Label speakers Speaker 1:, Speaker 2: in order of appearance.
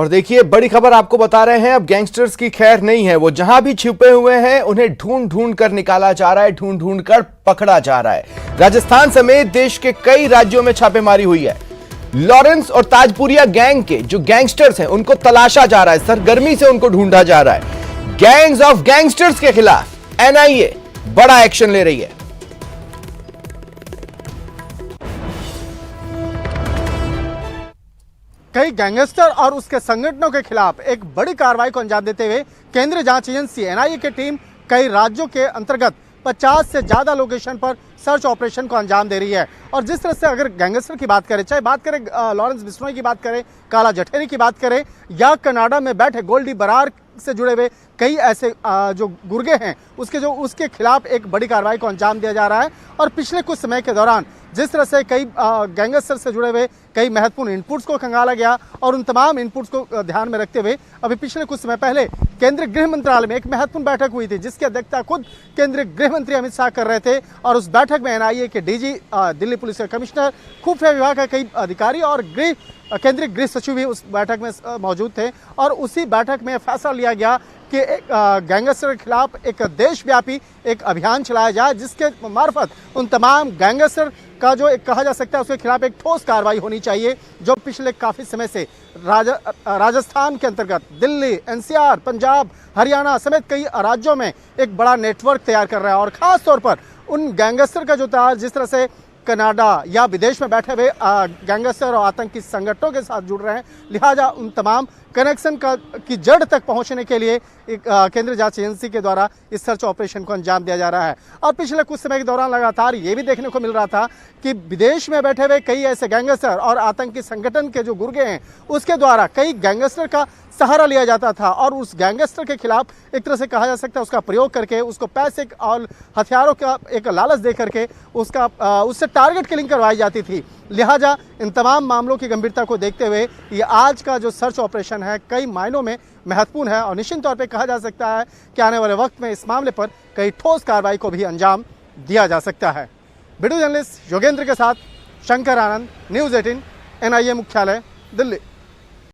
Speaker 1: और देखिए बड़ी खबर आपको बता रहे हैं, अब गैंगस्टर्स की खैर नहीं है। वो जहां भी छिपे हुए हैं उन्हें ढूंढ ढूंढ कर निकाला जा रहा है, ढूंढ ढूंढ कर पकड़ा जा रहा है। राजस्थान समेत देश के कई राज्यों में छापेमारी हुई है। लॉरेंस और ताजपुरिया गैंग के जो गैंगस्टर्स हैं उनको तलाशा जा रहा है, सरगर्मी से उनको ढूंढा जा रहा है। गैंग्स ऑफ गैंगस्टर्स के खिलाफ एनआईए बड़ा एक्शन ले रही है।
Speaker 2: कई गैंगस्टर और उसके संगठनों के खिलाफ एक बड़ी कार्रवाई को अंजाम देते हुए केंद्रीय जांच एजेंसी एनआईए की टीम कई राज्यों के अंतर्गत 50 से ज्यादा लोकेशन पर सर्च ऑपरेशन को अंजाम दे रही है। और जिस तरह से अगर गैंगस्टर की बात करें, चाहे बात करें लॉरेंस बिश्नोई की बात करें, काला जठेरी की बात करें, या कनाडा में बैठे गोल्डी बरार से जुड़े हुए कई ऐसे जो गुर्गे हैं उसके खिलाफ एक बड़ी कार्रवाई को अंजाम दिया जा रहा है। और पिछले कुछ समय के दौरान जिस तरह से कई गैंगस्टर से जुड़े हुए कई महत्वपूर्ण इनपुट्स को खंगाला गया और उन तमाम इनपुट्स को ध्यान में रखते हुए अभी पिछले कुछ समय पहले केंद्रीय गृह मंत्रालय में एक महत्वपूर्ण बैठक हुई थी, जिसकी अध्यक्षता खुद केंद्रीय गृह मंत्री अमित शाह कर रहे थे। और उस बैठक में एनआईए के डीजी, दिल्ली पुलिस के कमिश्नर, खुफिया विभाग के कई अधिकारी और केंद्रीय गृह सचिव भी उस बैठक में मौजूद थे। और उसी बैठक में फैसला लिया गया कि गैंगस्टर के खिलाफ एक देशव्यापी एक अभियान चलाया जाए, जिसके मार्फत उन तमाम गैंगस्टर का जो एक कहा जा सकता है उसके खिलाफ एक ठोस कार्रवाई होनी चाहिए, जो पिछले काफी समय से राजस्थान के अंतर्गत दिल्ली, एनसीआर, पंजाब, हरियाणा समेत कई राज्यों में एक बड़ा नेटवर्क तैयार कर रहा है। और खास तौर पर उन गैंगस्टर का जो तैयार जिस तरह से कनाडा या विदेश में बैठे हुए गैंगस्टर और आतंकी संगठनों के साथ जुड़ रहे हैं, लिहाजा उन तमाम कनेक्शन की जड़ तक पहुंचने के लिए केंद्रीय जांच एजेंसी के द्वारा इस सर्च ऑपरेशन को अंजाम दिया जा रहा है। और पिछले कुछ समय के दौरान लगातार ये भी देखने को मिल रहा था कि विदेश में बैठे हुए कई ऐसे गैंगस्टर और आतंकी संगठन के जो गुर्गे हैं उसके द्वारा कई गैंगस्टर का सहारा लिया जाता था और उस गैंगस्टर के खिलाफ एक तरह से कहा जा सकता है उसका प्रयोग करके उसको पैसे और हथियारों का एक लालच दे करके उससे टारगेट किलिंग करवाई जाती थी। लिहाजा इन तमाम मामलों की गंभीरता को देखते हुए ये आज का जो सर्च ऑपरेशन है कई मायनों में महत्वपूर्ण है और निश्चित तौर पे कहा जा सकता है कि आने वाले वक्त में इस मामले पर कई ठोस कार्रवाई को भी अंजाम दिया जा सकता है। वीडियो जर्नलिस्ट योगेंद्र के साथ शंकर आनंद, न्यूज़ 18, एनआईए मुख्यालय, दिल्ली।